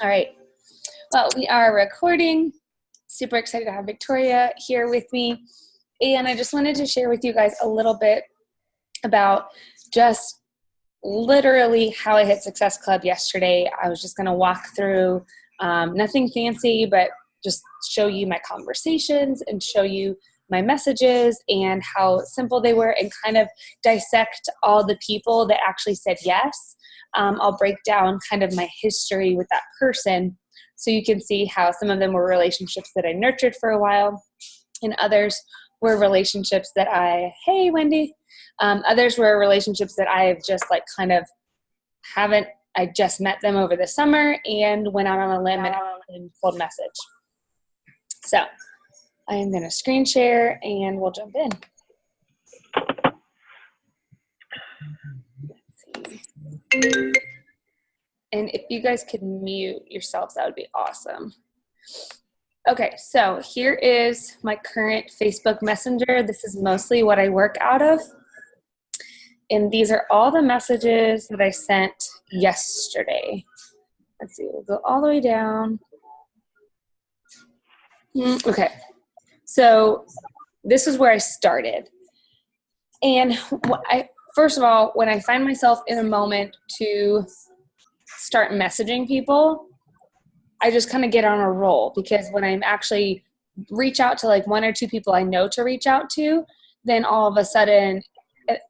All right. Well, we are recording. Super excited to have Victoria here with me. And I just wanted to share with you guys a little bit about just literally how I hit Success Club yesterday. I was just going to walk through nothing fancy, but just show you my conversations and show you my messages and how simple they were and kind of dissect all the people that actually said yes. I'll break down kind of my history with that person so you can see how some of them were relationships that I nurtured for a while and others were relationships that hey Wendy, others were relationships that I've just like kind of I just met them over the summer and went out on a limb and cold message. So I am going to screen share and we'll jump in. Let's see. And if you guys could mute yourselves, that would be awesome. Okay, so here is my current Facebook Messenger. This is mostly what I work out of. And these are all the messages that I sent yesterday. Let's see, we'll go all the way down. Okay, so this is where I started. And first of all, when I find myself in a moment to start messaging people, I just kind of get on a roll, because when I'm actually reach out to like one or two people I know to reach out to, then all of a sudden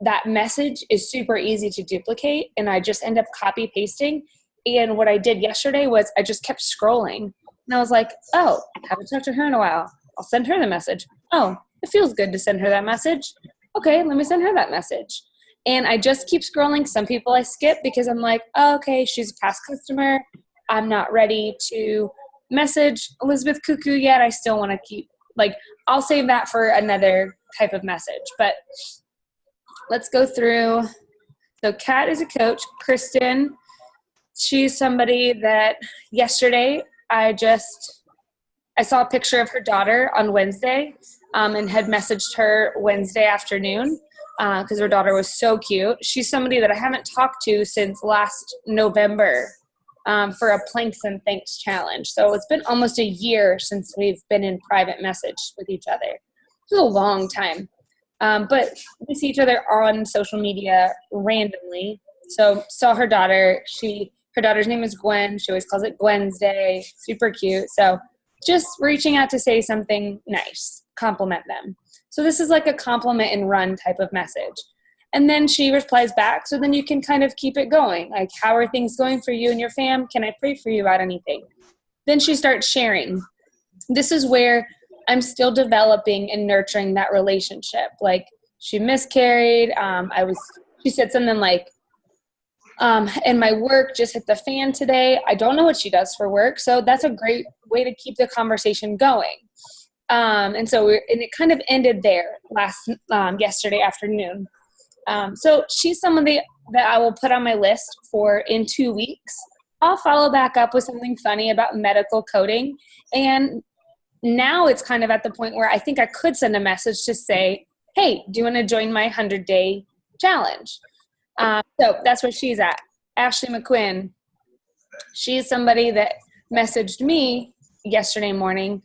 that message is super easy to duplicate and I just end up copy pasting. And what I did yesterday was I just kept scrolling and I was like, oh, haven't talked to her in a while. I'll send her the message. Oh, it feels good to send her that message. Okay, let me send her that message. And I just keep scrolling. Some people I skip because I'm like, oh, okay, she's a past customer. I'm not ready to message Elizabeth Cuckoo yet. I still want to keep, I'll save that for another type of message. But let's go through. So Kat is a coach. Kristen, she's somebody that yesterday I saw a picture of her daughter on Wednesday and had messaged her Wednesday afternoon because her daughter was so cute. She's somebody that I haven't talked to since last November for a Planks and Thanks challenge. So it's been almost a year since we've been in private message with each other. It's a long time. But we see each other on social media randomly. So saw her daughter. Her daughter's name is Gwen. She always calls it Gwen's Day. Super cute. So just reaching out to say something nice, compliment them. So this is like a compliment and run type of message. And then she replies back. So then you can kind of keep it going. Like, how are things going for you and your fam? Can I pray for you about anything? Then she starts sharing. This is where I'm still developing and nurturing that relationship. Like, she miscarried. She said something like, and my work just hit the fan today. I don't know what she does for work. So that's a great way to keep the conversation going. And it kind of ended there yesterday afternoon. So she's somebody that I will put on my list for in 2 weeks. I'll follow back up with something funny about medical coding. And now it's kind of at the point where I think I could send a message to say, hey, do you want to join my 100-day challenge? So that's where she's at. Ashley McQuinn, she's somebody that messaged me yesterday morning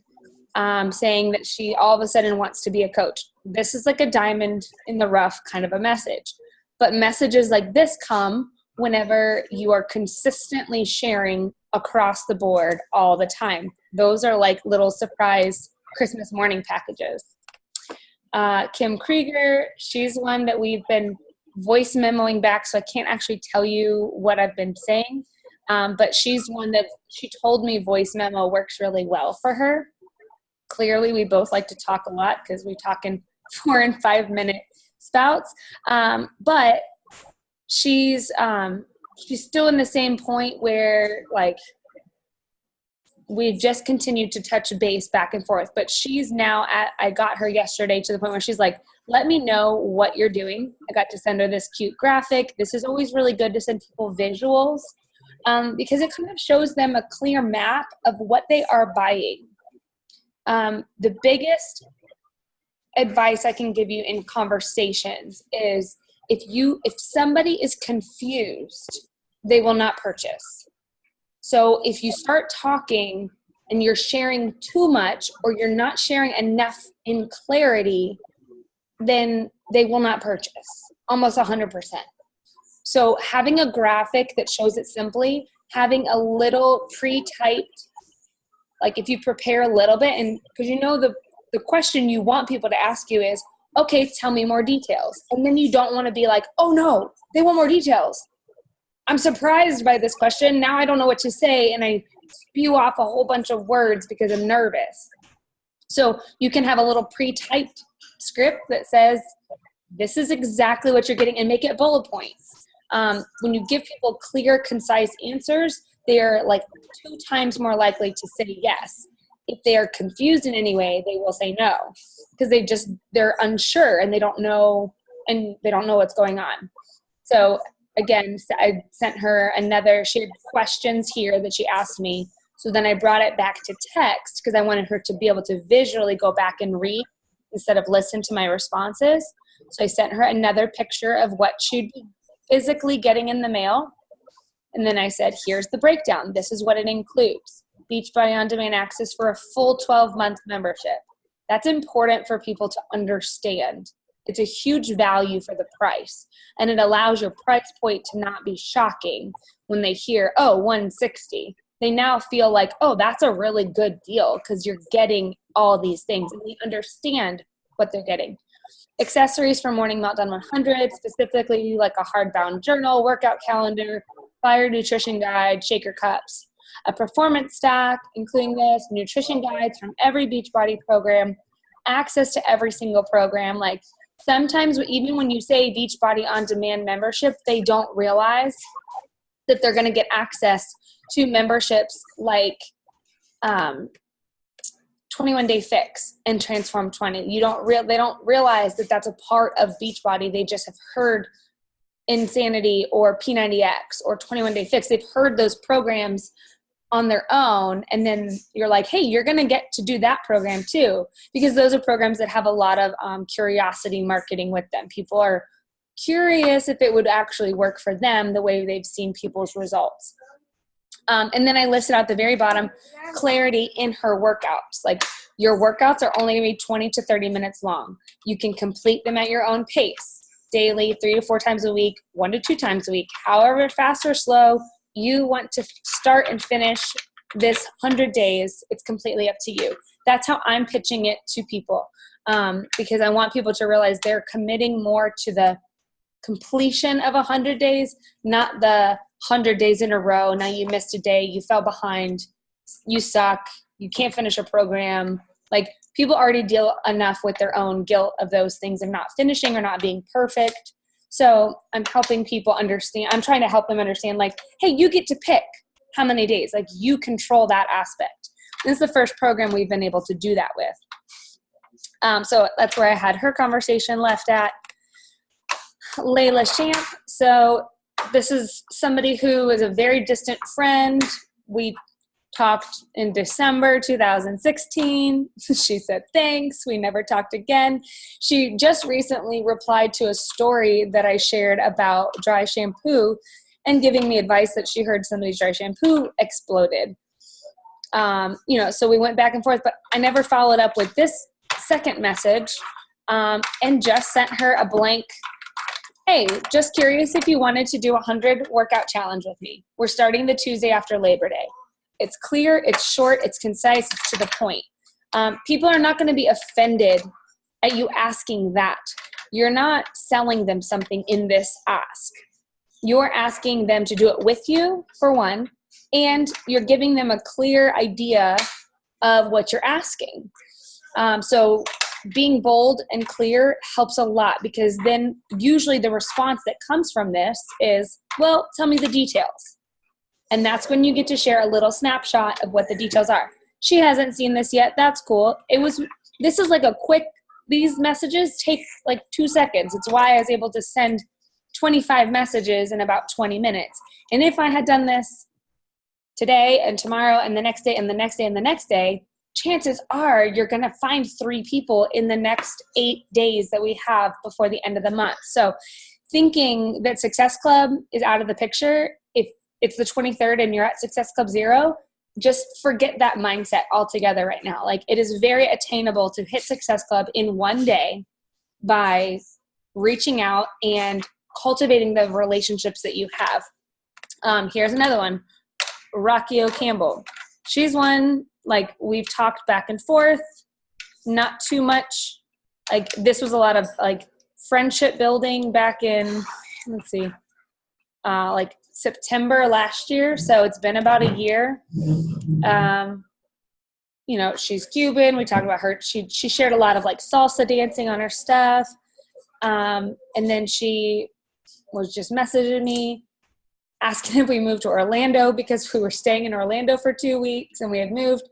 saying that she all of a sudden wants to be a coach. This is like a diamond in the rough kind of a message. But messages like this come whenever you are consistently sharing across the board all the time. Those are like little surprise Christmas morning packages. Kim Krieger, she's one that we've been voice memoing back, so I can't actually tell you what I've been saying. But she's one that she told me voice memo works really well for her. Clearly, we both like to talk a lot because we talk in 4 and 5 minute spouts. But she's still in the same point where we've just continued to touch base back and forth. But she's now I got her yesterday to the point where she's like, let me know what you're doing. I got to send her this cute graphic. This is always really good to send people visuals because it kind of shows them a clear map of what they are buying. The biggest advice I can give you in conversations is if somebody is confused, they will not purchase. So if you start talking and you're sharing too much, or you're not sharing enough in clarity, then they will not purchase, almost 100%. So having a graphic that shows it simply, having a little pre-typed, like if you prepare a little bit, and because the question you want people to ask you is, okay, tell me more details. And then you don't want to be like, oh no, they want more details. I'm surprised by this question. Now I don't know what to say. And I spew off a whole bunch of words because I'm nervous. So you can have a little pre-typed script that says, this is exactly what you're getting, and make it bullet points. When you give people clear, concise answers, they are like 2 times more likely to say yes. If they are confused in any way, they will say no, because they're unsure and they don't know what's going on. So again, I sent her she had questions here that she asked me. So then I brought it back to text because I wanted her to be able to visually go back and read instead of listen to my responses. So I sent her another picture of what she'd be physically getting in the mail. And then I said, here's the breakdown. This is what it includes. Beachbody On Demand access for a full 12-month membership. That's important for people to understand. It's a huge value for the price. And it allows your price point to not be shocking when they hear, oh, $160. They now feel like, oh, that's a really good deal because you're getting all these things and they understand what they're getting. Accessories for Morning Meltdown 100, specifically like a hardbound journal, workout calendar, Fire nutrition guide, shaker cups, a performance stack, including this, nutrition guides from every Beachbody program, access to every single program. Like sometimes even when you say Beachbody On Demand membership, they don't realize that they're going to get access to memberships like 21 Day Fix and Transform 20. They don't realize that that's a part of Beachbody. They just have heard Insanity or P90X or 21 Day Fix. They've heard those programs on their own, and then you're like, hey, you're going to get to do that program too, because those are programs that have a lot of curiosity marketing with them. People are curious if it would actually work for them the way they've seen people's results. And then I listed out the very bottom, clarity in her workouts. Like your workouts are only going to be 20 to 30 minutes long. You can complete them at your own pace. Daily, 3 to 4 times a week, 1 to 2 times a week, however fast or slow you want to start and finish this 100 days, it's completely up to you. That's how I'm pitching it to people, because I want people to realize they're committing more to the completion of 100 days, not the 100 days in a row. Now you missed a day, you fell behind, you suck, you can't finish a program. Like people already deal enough with their own guilt of those things and not finishing or not being perfect. So I'm helping people understand. I'm trying to help them understand, like, hey, you get to pick how many days. Like you control that aspect. This is the first program we've been able to do that with. So that's where I had her conversation left at. Layla Champ. So this is somebody who is a very distant friend. We talked in December 2016. She said, thanks. We never talked again. She just recently replied to a story that I shared about dry shampoo and giving me advice that she heard somebody's dry shampoo exploded. So we went back and forth, but I never followed up with this second message, and just sent her a blank, hey, just curious if you wanted to do a 100 workout challenge with me. We're starting the Tuesday after Labor Day. It's clear, it's short, it's concise, it's to the point. People are not going to be offended at you asking that. You're not selling them something in this ask. You're asking them to do it with you, for one, and you're giving them a clear idea of what you're asking. So being bold and clear helps a lot, because then usually the response that comes from this is, well, tell me the details. And that's when you get to share a little snapshot of what the details are. She hasn't seen this yet. That's cool. This is like a quick, these messages take like 2 seconds. It's why I was able to send 25 messages in about 20 minutes. And if I had done this today and tomorrow and the next day and the next day and the next day, chances are you're going to find 3 people in the next 8 days that we have before the end of the month. So thinking that Success Club is out of the picture, if it's the 23rd and you're at Success Club Zero, just forget that mindset altogether right now. Like, it is very attainable to hit Success Club in one day by reaching out and cultivating the relationships that you have. Here's another one, Rocky O'Campbell. She's one, like, we've talked back and forth, not too much. Like, this was a lot of like friendship building back in, let's see, like September last year. So it's been about a year. You know, she's Cuban. We talked about her. She shared a lot of like salsa dancing on her stuff. And then she was just messaging me, asking if we moved to Orlando because we were staying in Orlando for 2 weeks and we had moved.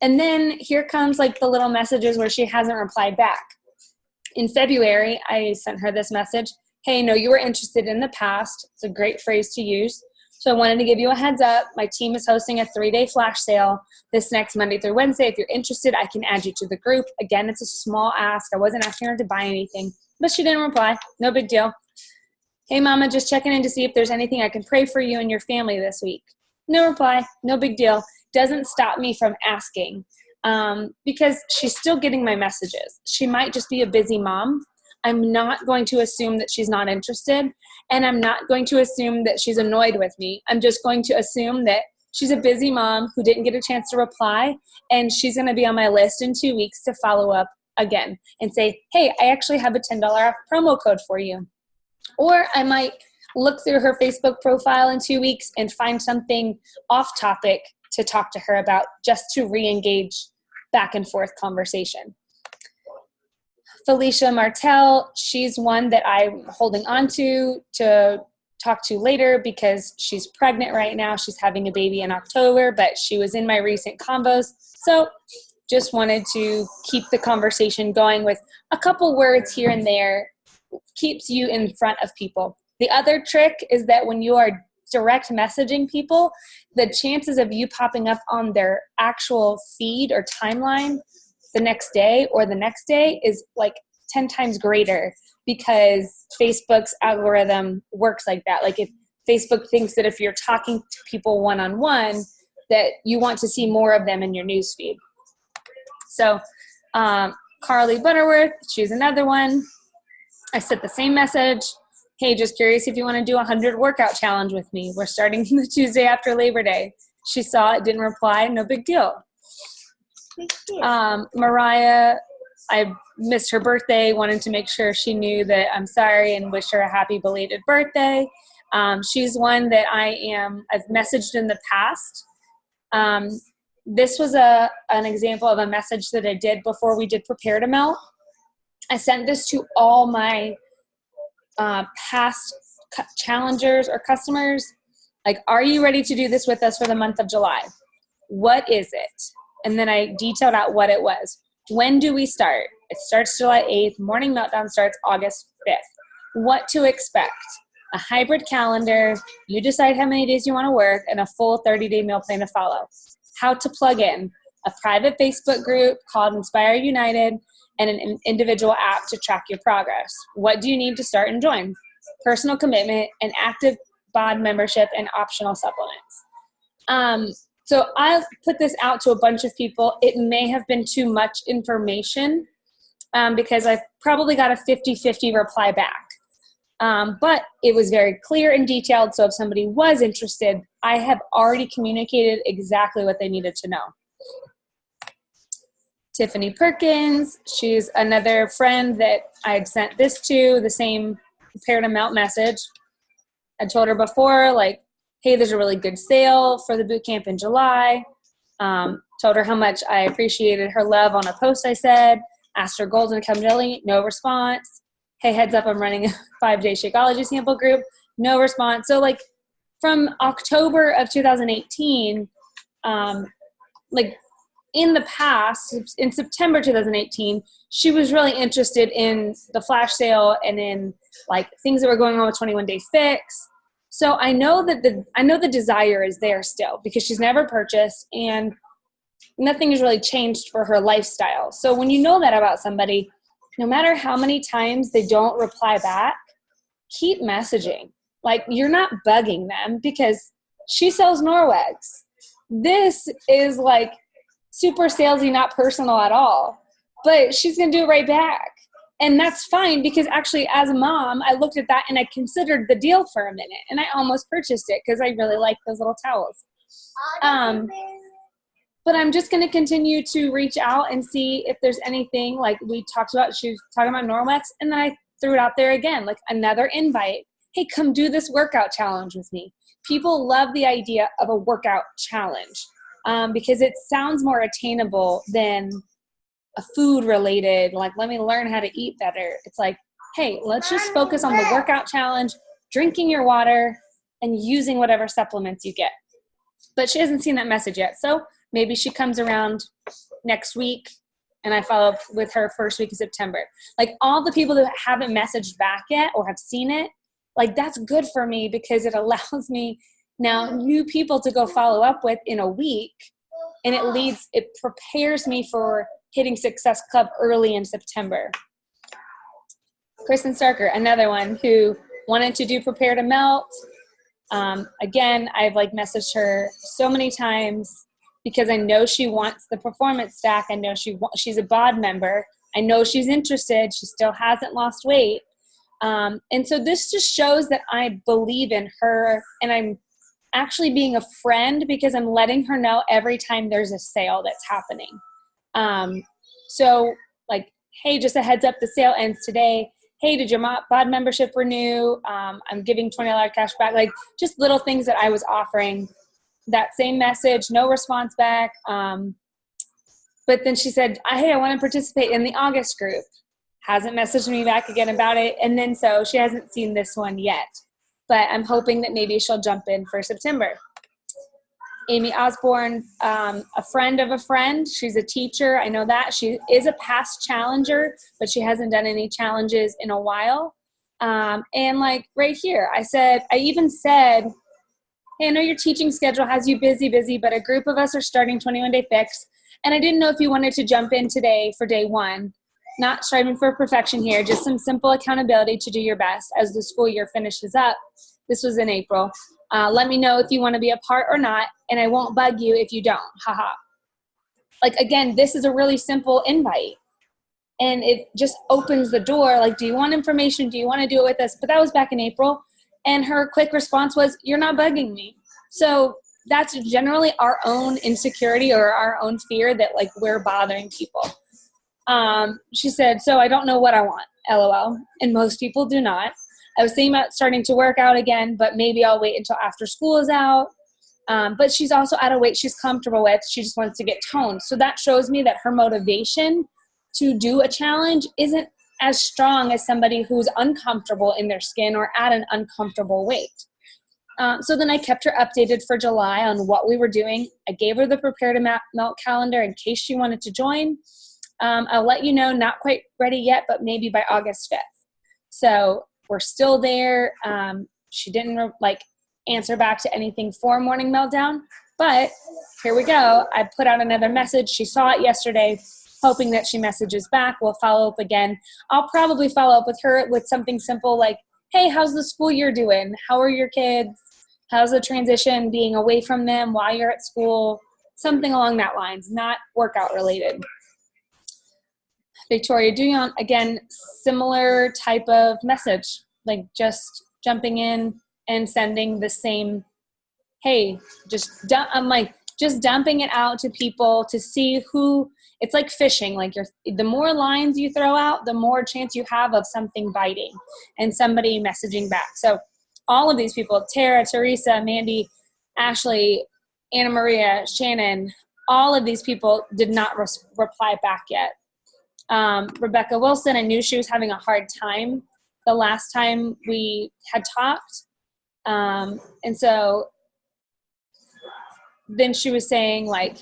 And then here comes like the little messages where she hasn't replied back. In February, I sent her this message. Hey, no, you were interested in the past. It's a great phrase to use. So I wanted to give you a heads up. My team is hosting a 3-day flash sale this next Monday through Wednesday. If you're interested, I can add you to the group. Again, it's a small ask. I wasn't asking her to buy anything, but she didn't reply. No big deal. Hey, Mama, just checking in to see if there's anything I can pray for you and your family this week. No reply. No big deal. Doesn't stop me from asking because she's still getting my messages. She might just be a busy mom. I'm not going to assume that she's not interested, and I'm not going to assume that she's annoyed with me. I'm just going to assume that she's a busy mom who didn't get a chance to reply, and she's going to be on my list in 2 weeks to follow up again and say, hey, I actually have a $10 off promo code for you. Or I might look through her Facebook profile in 2 weeks and find something off topic to talk to her about just to re-engage back and forth conversation. Felicia Martell, she's one that I'm holding on to talk to later because she's pregnant right now. She's having a baby in October, but she was in my recent combos. So just wanted to keep the conversation going with a couple words here and there. Keeps you in front of people. The other trick is that when you are direct messaging people, the chances of you popping up on their actual feed or timeline the next day or the next day is like 10 times greater because Facebook's algorithm works like that. Like, if Facebook thinks that if you're talking to people one-on-one, that you want to see more of them in your newsfeed. So Carly Butterworth, she's another one. I sent the same message. Hey, just curious if you want to do a 100 workout challenge with me. We're starting the Tuesday after Labor Day. She saw it, didn't reply, no big deal. Mariah, I missed her birthday, wanted to make sure she knew that I'm sorry and wish her a happy belated birthday. She's one that I've messaged in the past. This was an example of a message that I did before we did Prepare to Melt. I sent this to all my past challengers or customers. Like, are you ready to do this with us for the month of July? What is it? And then I detailed out what it was. When do we start? It starts July 8th. Morning Meltdown starts August 5th. What to expect? A hybrid calendar. You decide how many days you want to work and a full 30-day meal plan to follow. How to plug in. A private Facebook group called Inspire United and an individual app to track your progress. What do you need to start and join? Personal commitment, an active BOD membership, and optional supplements. So I put this out to a bunch of people. It may have been too much information because I probably got a 50-50 reply back. But it was very clear and detailed, so if somebody was interested, I have already communicated exactly what they needed to know. Tiffany Perkins, she's another friend that I had sent this to, the same Prepare to Melt message. I told her before, like, hey, there's a really good sale for the boot camp in July. Told her how much I appreciated her love on a post I said. Asked her goals and accountability, no response. Hey, heads up, I'm running a 5-day Shakeology sample group, no response. So, like, from October of 2018, like, in the past, in September 2018, she was really interested in the flash sale and in like things that were going on with 21 Day Fix. So I know that the desire is there still because she's never purchased and nothing has really changed for her lifestyle. So when you know that about somebody, no matter how many times they don't reply back, keep messaging. Like, you're not bugging them because She sells Norwex. This is like super salesy, not personal at all, but she's going to do it right back. And that's fine, because actually as a mom, I looked at that and I considered the deal for a minute, and I almost purchased it because I really like those little towels. But I'm just going to continue to reach out and see if there's anything like we talked about. She was talking about Norwex, and then I threw it out there again, like another invite. Hey, come do this workout challenge with me. People love the idea of a workout challenge because it sounds more attainable than a food related, like, let me learn how to eat better. It's like, hey, let's just focus on the workout challenge, drinking your water, and using whatever supplements you get. But she hasn't seen that message yet. So maybe she comes around next week and I follow up with her first week of September. Like, all the people that haven't messaged back yet or have seen it, like, that's good for me because it allows me now new people to go follow up with in a week. And it prepares me for hitting Success Club early in September. Kristen Starker, another one who wanted to do Prepare to Melt. Again, I've like messaged her so many times because I know she wants the performance stack. I know she's a BOD member. I know she's interested. She still hasn't lost weight. And so this just shows that I believe in her, and I'm actually being a friend because I'm letting her know every time there's a sale that's happening. So like, hey, just a heads up, the sale ends today. Hey, did your BOD membership renew? I'm giving $20 cash back. Like, just little things that I was offering. That same message, no response back. But then she said, hey, I want to participate in the August group. Hasn't messaged me back again about it. And then so she hasn't seen this one yet. But I'm hoping that maybe she'll jump in for September. Amy Osborne, a friend of a friend. She's a teacher. I know that. She is a past challenger, but she hasn't done any challenges in a while. And like right here, I even said, hey, I know your teaching schedule has you busy, but a group of us are starting 21-Day Fix. And I didn't know if you wanted to jump in today for day one. Not striving for perfection here, just some simple accountability to do your best as the school year finishes up. This was in April. Let me know if you want to be a part or not, and I won't bug you if you don't. Haha. Like, again, this is a really simple invite, and it just opens the door. Like, do you want information? Do you want to do it with us? But that was back in April, and her quick response was, you're not bugging me. So that's generally our own insecurity or our own fear that, like, we're bothering people. She said, so I don't know what I want, LOL. And most people do not. I was thinking about starting to work out again, but maybe I'll wait until after school is out. But she's also at a weight she's comfortable with. She just wants to get toned. So that shows me that her motivation to do a challenge isn't as strong as somebody who's uncomfortable in their skin or at an uncomfortable weight. So then I kept her updated for July on what we were doing. I gave her the Prepare to Melt calendar in case she wanted to join. I'll let you know, not quite ready yet, but maybe by August 5th. So we're still there. She didn't answer back to anything for Morning Meltdown, but here we go. I put out another message. She saw it yesterday, hoping that she messages back. We'll follow up again. I'll probably follow up with her with something simple like, hey, how's the school year doing? How are your kids? How's the transition being away from them while you're at school? Something along that lines, not workout related. Victoria Duyon, again, similar type of message, like just jumping in and sending the same, hey, I'm like, just dumping it out to people to see who, it's like fishing, like the more lines you throw out, the more chance you have of something biting and somebody messaging back. So all of these people, Tara, Teresa, Mandy, Ashley, Anna Maria, Shannon, all of these people did not reply back yet. Rebecca Wilson, I knew she was having a hard time the last time we had talked. And so then she was saying, like,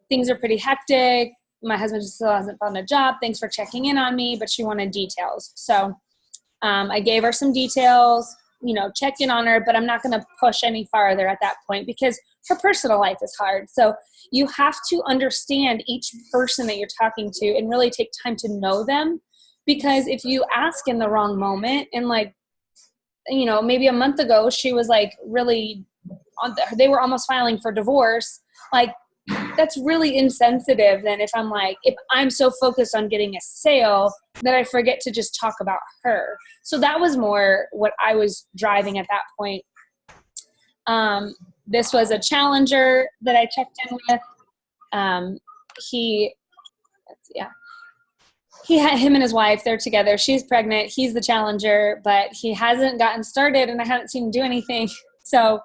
things are pretty hectic. My husband still hasn't found a job. Thanks for checking in on me, but she wanted details. So I gave her some details, checked in on her, but I'm not going to push any farther at that point because her personal life is hard. So you have to understand each person that you're talking to and really take time to know them, because if you ask in the wrong moment and maybe a month ago she was like really they were almost filing for divorce. Like, that's really insensitive. Then if I'm so focused on getting a sale that I forget to just talk about her. So that was more what I was driving at that point. This was a challenger that I checked in with. He had him and his wife, they're together. She's pregnant. He's the challenger, but he hasn't gotten started and I haven't seen him do anything. So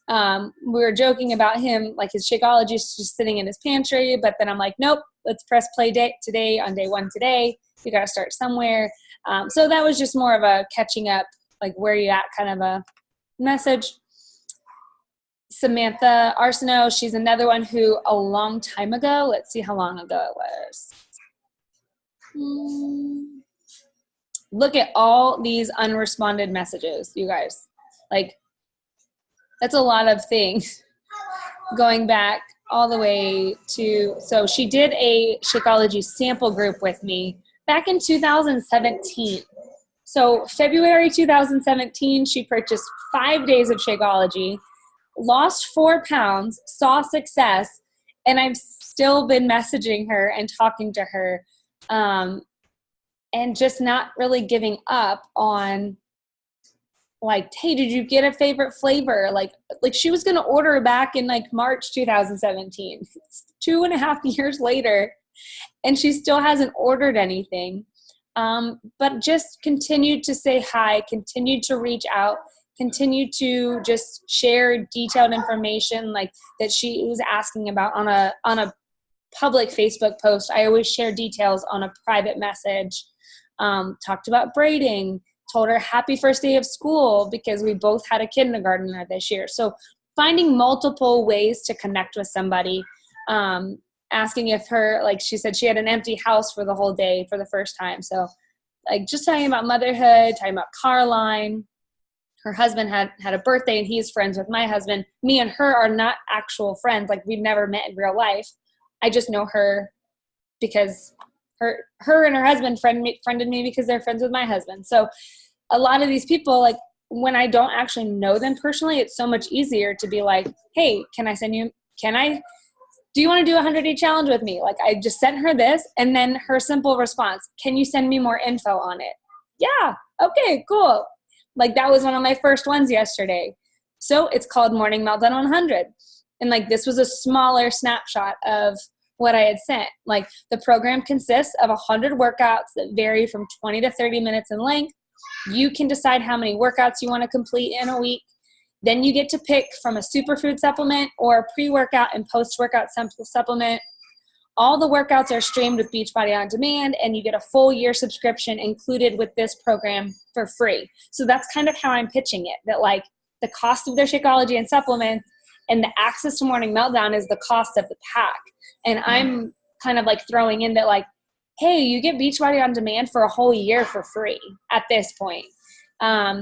we were joking about him, like his Shakeology is just sitting in his pantry, but then I'm like, nope, let's press play today on day one today. You got to start somewhere. So that was just more of a catching up, like where you at kind of a message. Samantha Arsenault, she's another one who a long time ago, let's see how long ago it was. Look at all these unresponded messages, you guys. Like, that's a lot of things going back all the way to, so she did a Shakeology sample group with me back in 2017. So February 2017, she purchased 5 days of Shakeology, lost 4 pounds, saw success, and I've still been messaging her and talking to her, and just not really giving up on, like, hey, did you get a favorite flavor? Like she was going to order back in like March 2017, 2.5 years later, and she still hasn't ordered anything. But just continued to say hi, continued to reach out, continue to just share detailed information like that she was asking about on a public Facebook post. I always share details on a private message. Talked about braiding, told her happy first day of school because we both had a kindergartner this year. So finding multiple ways to connect with somebody, asking if like she said she had an empty house for the whole day for the first time. So like just talking about motherhood, talking about Caroline. Her husband had a birthday and he's friends with my husband. Me and her are not actual friends. Like we've never met in real life. I just know her because her and her husband friended me because they're friends with my husband. So a lot of these people, like when I don't actually know them personally, it's so much easier to be like, hey, do you want to do a 100-day challenge with me? Like I just sent her this and then her simple response, can you send me more info on it? Yeah. Okay, cool. Like that was one of my first ones yesterday. So it's called Morning Meltdown 100. And like this was a smaller snapshot of what I had sent. Like the program consists of 100 workouts that vary from 20 to 30 minutes in length. You can decide how many workouts you want to complete in a week. Then you get to pick from a superfood supplement or a pre-workout and post-workout supplement. All the workouts are streamed with Beachbody On Demand, and you get a full year subscription included with this program for free. So that's kind of how I'm pitching it, that like the cost of their Shakeology and supplements and the access to Morning Meltdown is the cost of the pack. And I'm kind of like throwing in that like, hey, you get Beachbody On Demand for a whole year for free at this point.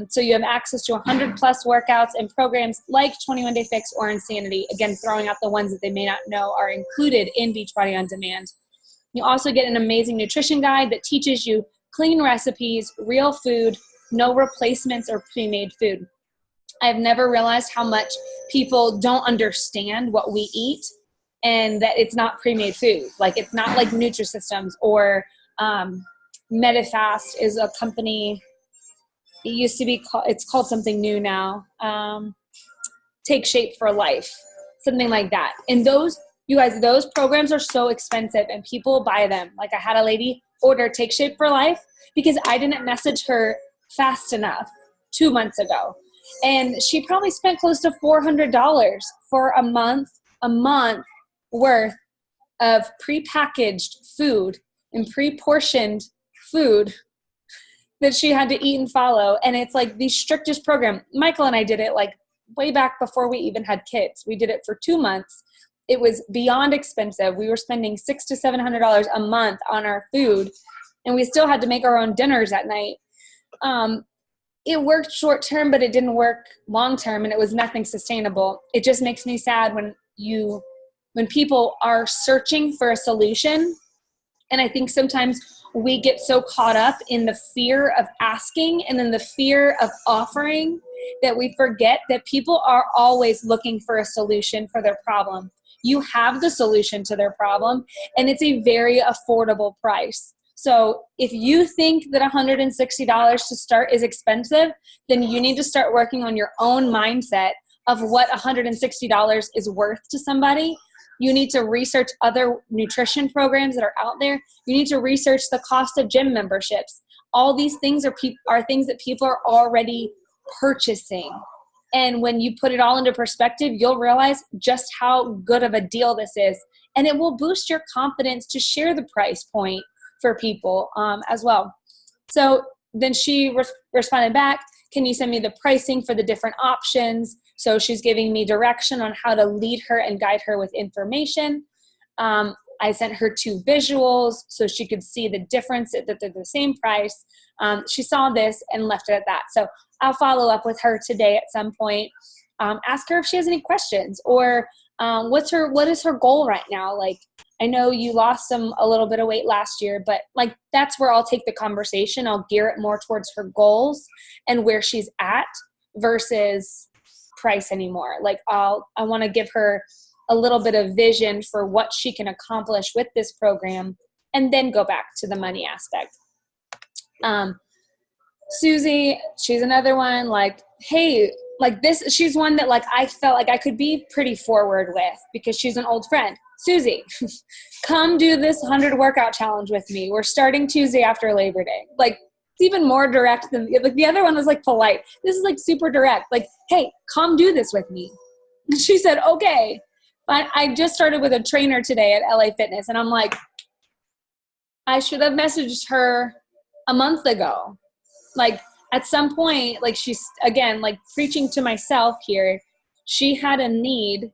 So you have access to 100 plus workouts and programs like 21 Day Fix or Insanity. Again, throwing out the ones that they may not know are included in Beachbody On Demand. You also get an amazing nutrition guide that teaches you clean recipes, real food, no replacements or pre-made food. I've never realized how much people don't understand what we eat and that it's not pre-made food. Like it's not like Nutrisystems or Medifast is a company. It used to be it's called something new now. Take Shape for Life, something like that. And those, you guys, those programs are so expensive and people buy them. Like I had a lady order Take Shape for Life because I didn't message her fast enough 2 months ago. And she probably spent close to $400 for a month worth of prepackaged food and pre-portioned food that she had to eat and follow. And it's like the strictest program. Michael and I did it like way back before we even had kids. We did it for 2 months. It was beyond expensive. We were spending $600 to $700 a month on our food, and we still had to make our own dinners at night. It worked short term, but it didn't work long term, and it was nothing sustainable. It just makes me sad when people are searching for a solution. And I think sometimes we get so caught up in the fear of asking and then the fear of offering that we forget that people are always looking for a solution for their problem. You have the solution to their problem, and it's a very affordable price. So if you think that $160 to start is expensive, then you need to start working on your own mindset of what $160 is worth to somebody. You need to research other nutrition programs that are out there. You need to research the cost of gym memberships. All these things are things that people are already purchasing. And when you put it all into perspective, you'll realize just how good of a deal this is. And it will boost your confidence to share the price point for people as well. So then she responded back, can you send me the pricing for the different options? So she's giving me direction on how to lead her and guide her with information. I sent her 2 visuals so she could see the difference, that they're the same price. She saw this and left it at that. So I'll follow up with her today at some point. Ask her if she has any questions, or what is her goal right now? Like, I know you lost a little bit of weight last year, but like, that's where I'll take the conversation. I'll gear it more towards her goals and where she's at versus price anymore. Like, I want to give her a little bit of vision for what she can accomplish with this program, and then go back to the money aspect. Susie, she's another one, like, hey, like this, she's one that like I felt like I could be pretty forward with because she's an old friend. Susie, come do this 100 workout challenge with me. We're starting Tuesday after Labor Day. Like, it's even more direct than like the other one was like polite. This is like super direct. Like, hey, come do this with me. She said, okay. I just started with a trainer today at LA Fitness, and I'm like, I should have messaged her a month ago. Like, at some point, like, she's, again, like, preaching to myself here. She had a need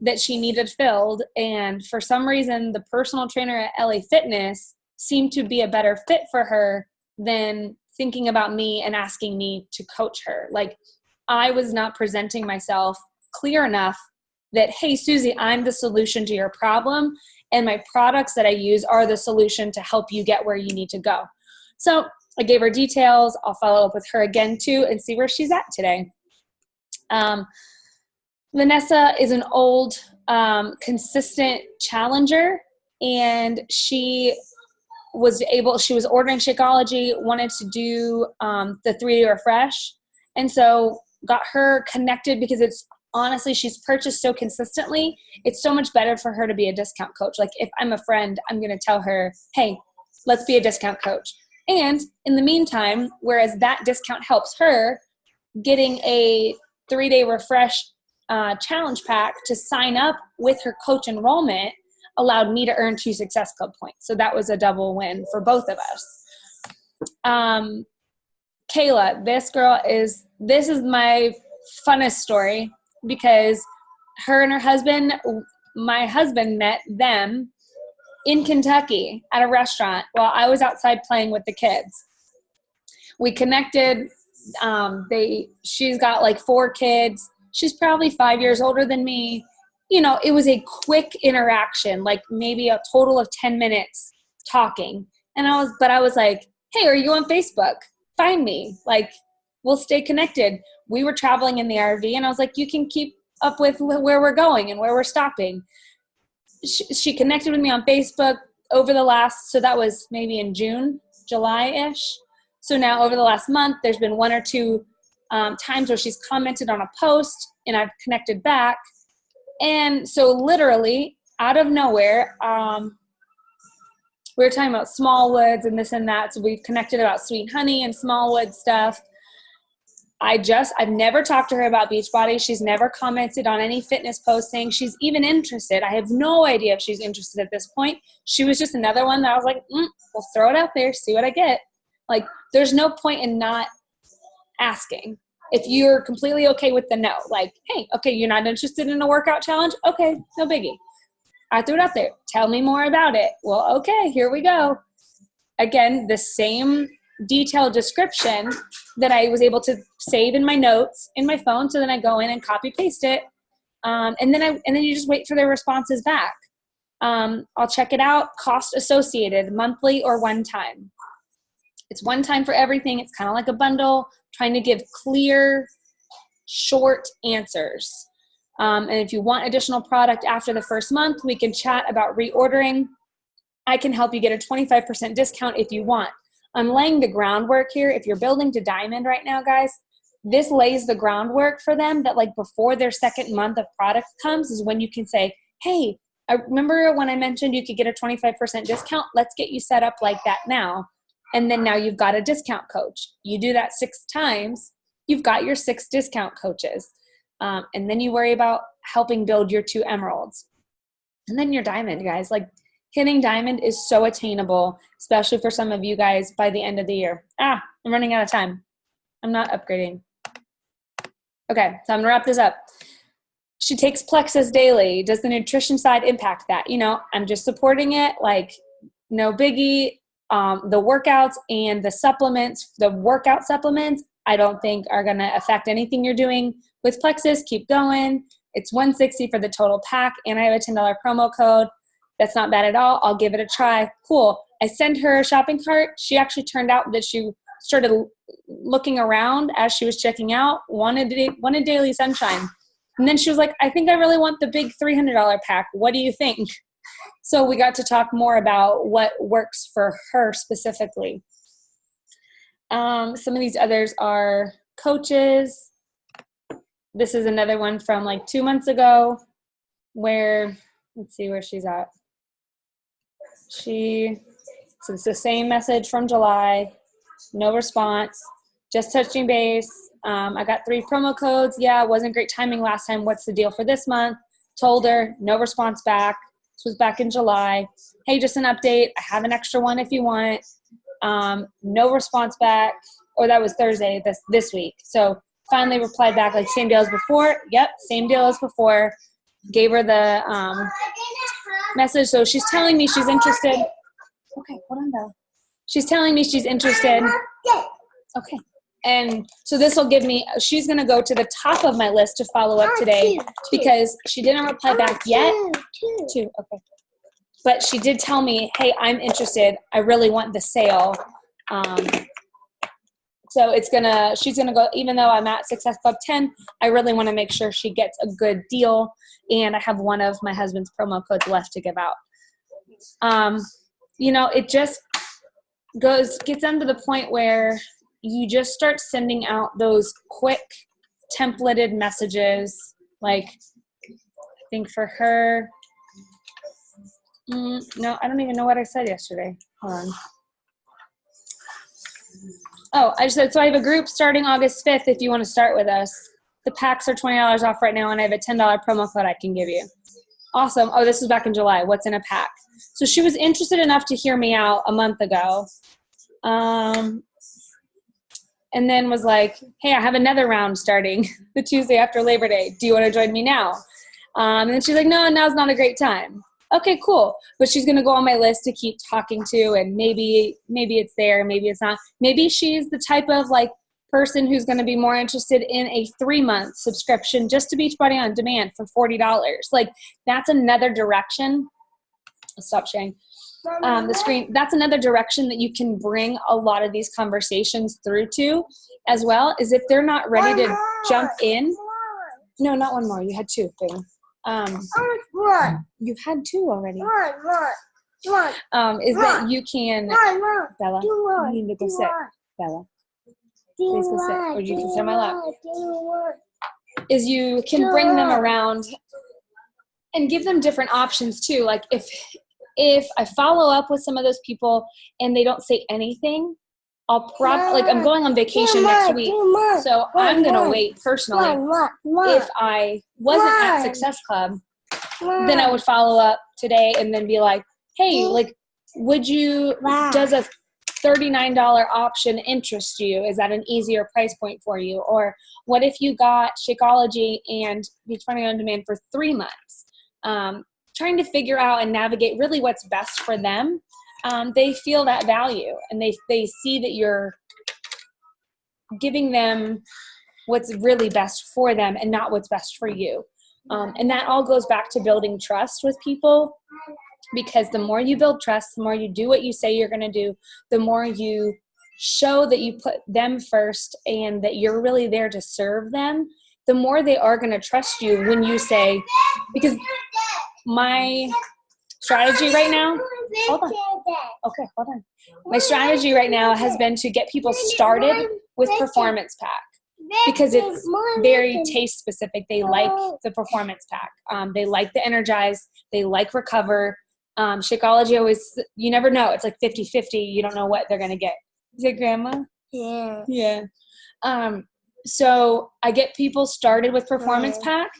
that she needed filled, and for some reason, the personal trainer at LA Fitness seemed to be a better fit for her than thinking about me and asking me to coach her. Like, I was not presenting myself clear enough that, hey, Susie, I'm the solution to your problem, and my products that I use are the solution to help you get where you need to go. So I gave her details. I'll follow up with her again too and see where she's at today. Vanessa is an old, consistent challenger, and she was ordering Shakeology, wanted to do the 3-day refresh, and so got her connected because it's, honestly, she's purchased so consistently. It's so much better for her to be a discount coach. Like, if I'm a friend, I'm going to tell her, hey, let's be a discount coach. And in the meantime, whereas that discount helps her, getting a 3-day refresh challenge pack to sign up with her coach enrollment allowed me to earn 2 Success Club points. So that was a double win for both of us. Kayla, this is my funnest story, because her and her husband, my husband met them in Kentucky at a restaurant while I was outside playing with the kids. We connected. She's got like 4 kids. She's probably 5 years older than me. You know, it was a quick interaction, like maybe a total of 10 minutes talking. And I was like, hey, are you on Facebook? Find me. Like, we'll stay connected. We were traveling in the RV, and I was like, you can keep up with where we're going and where we're stopping. She connected with me on Facebook over the last, so that was maybe in June, July-ish. So now over the last month, there's been 1 or 2 times where she's commented on a post, and I've connected back. And so literally out of nowhere, we were talking about Smallwoods and this and that. So we've connected about Sweet Honey and Smallwood stuff. I've never talked to her about Beachbody. She's never commented on any fitness posting. She's even interested. I have no idea if she's interested at this point. She was just another one that I was like, we'll throw it out there, see what I get. Like, there's no point in not asking. If you're completely okay with the no, like, hey, okay, you're not interested in a workout challenge? Okay, no biggie. I threw it out there. Tell me more about it. Well, okay, here we go. Again, the same detailed description that I was able to save in my notes in my phone. So then I go in and copy paste it. And then you just wait for their responses back. I'll check it out. Cost associated, monthly or one time. It's one time for everything. It's kind of like a bundle, trying to give clear short answers. And if you want additional product after the first month, we can chat about reordering. I can help you get a 25% discount if you want. I'm laying the groundwork here. If you're building to diamond right now, guys, this lays the groundwork for them that like before their second month of product comes is when you can say, hey, I remember when I mentioned you could get a 25% discount? Let's get you set up like that now. And then now you've got a discount coach. You do that 6 times, you've got your 6 discount coaches. And then you worry about helping build your 2 emeralds. And then your diamond, guys. Like hitting diamond is so attainable, especially for some of you guys by the end of the year. I'm running out of time. I'm not upgrading. Okay, so I'm gonna wrap this up. She takes Plexus daily. Does the nutrition side impact that? You know, I'm just supporting it, like no biggie. The workouts and the supplements, the workout supplements, I don't think are gonna affect anything you're doing with Plexus. Keep going. It's $160 for the total pack, and I have a $10 promo code. That's not bad at all. I'll give it a try. Cool. I sent her a shopping cart. She actually turned out that she started looking around as she was checking out, wanted Daily Sunshine. And then she was like, I think I really want the big $300 pack. What do you think? So we got to talk more about what works for her specifically. Some of these others are coaches. This is another one from like 2 months ago where, let's see where she's at. So it's the same message from July. No response, just touching base. I got 3 promo codes. Yeah, it wasn't great timing last time. What's the deal for this month? Told her, no response back. This was back in July. Hey, just an update. I have an extra one if you want. No response back. Or that was Thursday this week. So finally replied back like same deal as before. Yep, same deal as before. Gave her the message. So she's telling me she's interested. Okay, hold on, Bella. She's telling me she's interested. Okay. And so this will give me, she's going to go to the top of my list to follow up today because she didn't reply back yet. 2, okay. But she did tell me, hey, I'm interested. I really want the sale. So she's going to go, even though I'm at Success Club 10, I really want to make sure she gets a good deal. And I have one of my husband's promo codes left to give out. You know, it just gets them to the point where you just start sending out those quick templated messages. Like, I think for her, no, I don't even know what I said yesterday. Hold on. Oh, I just said, so I have a group starting August 5th if you want to start with us. The packs are $20 off right now, and I have a $10 promo code I can give you. Awesome. Oh, this was back in July. What's in a pack? So she was interested enough to hear me out a month ago. And then was like, hey, I have another round starting the Tuesday after Labor Day. Do you want to join me now? And then she's like, no, now's not a great time. Okay, cool. But she's going to go on my list to keep talking to, and maybe it's there, maybe it's not. Maybe she's the type of like person who's going to be more interested in a 3-month subscription just to Beachbody On Demand for $40. Like that's another direction. I'll stop sharing the screen. That's another direction that you can bring a lot of these conversations through to as well, is if they're not ready to jump in. No, not one more. You had 2. Baby. You had 2 already. Is that you can, Bella, you need to go sit. Bella, please go sit. Or you can sit on my lap. Is you can bring them around and give them different options too. Like if I follow up with some of those people and they don't say anything, I'll I'm going on vacation next week, so I'm going to wait personally. If I wasn't at Success Club, then I would follow up today and then be like, hey, like, does a $39 option interest you? Is that an easier price point for you? Or what if you got Shakeology and Beachbody On Demand for 3 months? Trying to figure out and navigate really what's best for them. They feel that value, and they see that you're giving them what's really best for them and not what's best for you. And that all goes back to building trust with people, because the more you build trust, the more you do what you say you're going to do, the more you show that you put them first and that you're really there to serve them, the more they are going to trust you when you say, because my strategy right now, hold on. My strategy right now has been to get people started with Performance Pack because it's very taste specific. They like the Performance Pack. They like the Energize. They like Recover. Shakeology always, you never know. It's like 50-50. You don't know what they're going to get. Is it Grandma? Yeah. Yeah. So I get people started with Performance Pack.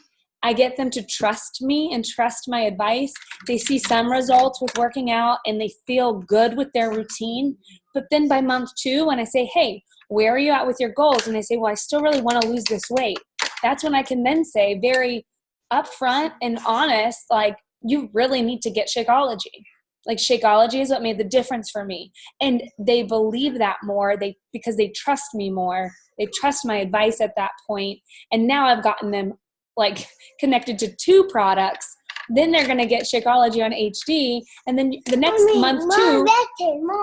I get them to trust me and trust my advice. They see some results with working out and they feel good with their routine. But then by month 2, when I say, hey, where are you at with your goals? And they say, well, I still really want to lose this weight. That's when I can then say very upfront and honest, like, you really need to get Shakeology. Like, Shakeology is what made the difference for me. And they believe that more because they trust me more. They trust my advice at that point. And now I've gotten them like connected to 2 products. Then they're going to get Shakeology on HD. And then the next month too,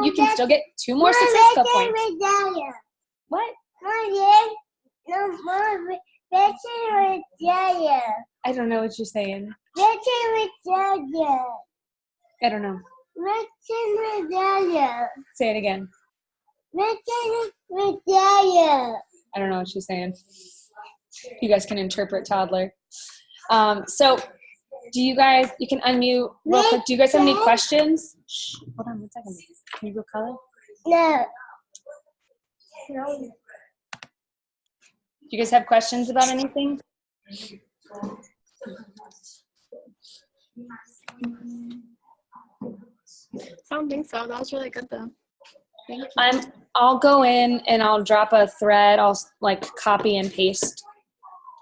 you can still get 2 more success cup points. What? I don't know what you're saying. I don't know. Say it again. I don't know what she's saying. You guys can interpret toddler. So do you guys, you can unmute real quick. Do you guys have any questions? Shh, hold on 1 second. Can you go color? No. Do you guys have questions about anything? I don't think so. That was really good though. Thank you. I'll go in and I'll drop a thread. I'll like copy and paste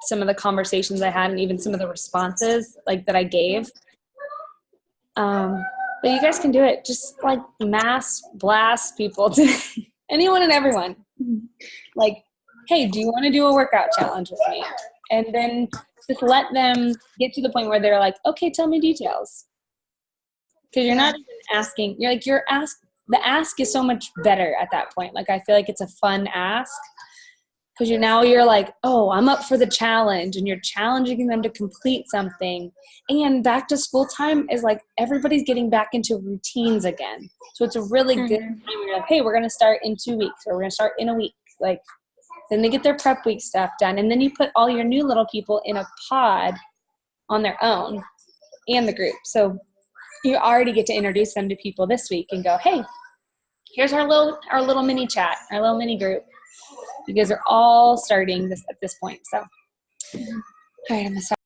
some of the conversations I had and even some of the responses like that I gave. But you guys can do it. Just like mass blast people to anyone and everyone. Like, hey, do you want to do a workout challenge with me? And then just let them get to the point where they're like, okay, tell me details. Because you're not even asking. The ask is so much better at that point. Like, I feel like it's a fun ask. Because you're like, oh, I'm up for the challenge. And you're challenging them to complete something. And back to school time is like everybody's getting back into routines again. So it's a really good time where you're like, hey, we're going to start in 2 weeks. Or we're going to start in a week. Like, then they get their prep week stuff done. And then you put all your new little people in a pod on their own and the group. So you already get to introduce them to people this week and go, hey, here's our little mini chat, our little mini group. You guys are all starting this at this point. So, all right, I'm gonna stop.